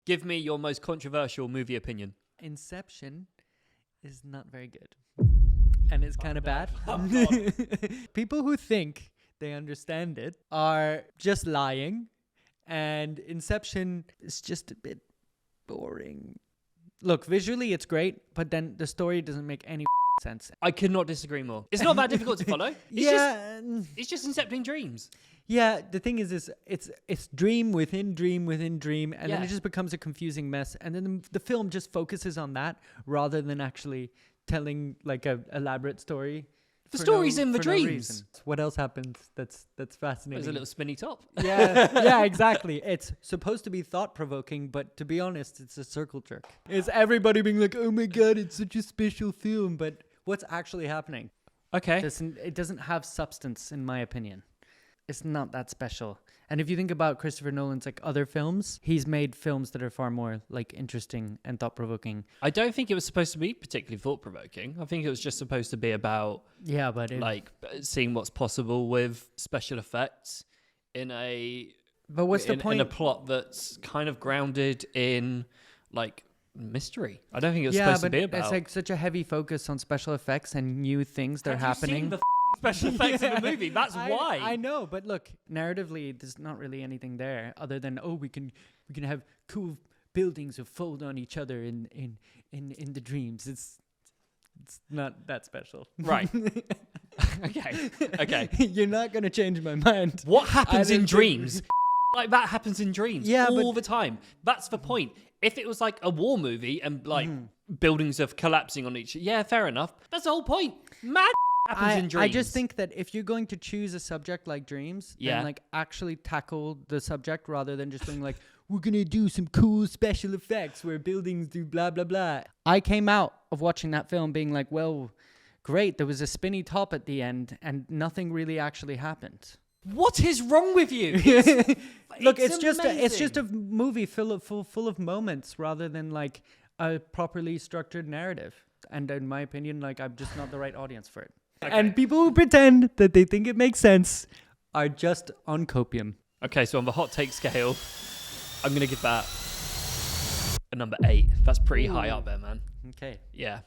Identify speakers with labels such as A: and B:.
A: Give me your most controversial movie opinion.
B: Inception is not very good. And it's kind of bad. People who think they understand it are just lying. And Inception is just a bit boring. Look, visually it's great, but then the story doesn't make any sense.
A: I could not disagree more. It's not that difficult to follow. It's just incepting dreams.
B: Yeah, the thing is it's dream within dream within dream, and then it just becomes a confusing mess. And then the film just focuses on that rather than actually telling like a elaborate story.
A: The story's in the dreams.
B: What else happens that's fascinating?
A: There's a little spinny top.
B: Yeah, exactly. It's supposed to be thought-provoking, but to be honest, it's a circle jerk. It's everybody being like, oh my God, it's such a special film. But what's actually happening?
A: Okay.
B: It doesn't have substance, in my opinion. It's not that special. And if you think about Christopher Nolan's like other films, he's made films that are far more like interesting and thought-provoking.
A: I don't think it was supposed to be particularly thought-provoking. I think it was just supposed to be about seeing what's possible with special effects
B: But what's the point?
A: In a plot that's kind of grounded in like mystery. I don't think it was supposed to be about.
B: It's like such a heavy focus on special effects and new things that are happening.
A: Have you seen the special effects in the movie? That's why.
B: I know, but look, narratively, there's not really anything there other than we can have cool buildings that fold on each other in the dreams. It's not that special,
A: right? Okay.
B: You're not gonna change my mind.
A: What happens in dreams? Like that happens in dreams all the time. That's the point. If it was like a war movie and like buildings are collapsing on each, fair enough. That's the whole point. Mad happens in dreams.
B: I just think that if you're going to choose a subject like dreams, then like actually tackle the subject rather than just being like, we're gonna do some cool special effects where buildings do blah blah blah. I came out of watching that film being like, well, great, there was a spinny top at the end and nothing really actually happened.
A: What is wrong with you?
B: Look, it's just a movie full of moments rather than like a properly structured narrative. And in my opinion, like I'm just not the right audience for it. Okay. And people who pretend that they think it makes sense are just on copium.
A: Okay, so on the hot take scale, I'm gonna give that a number 8. That's pretty high up there, man.
B: Okay.
A: Yeah.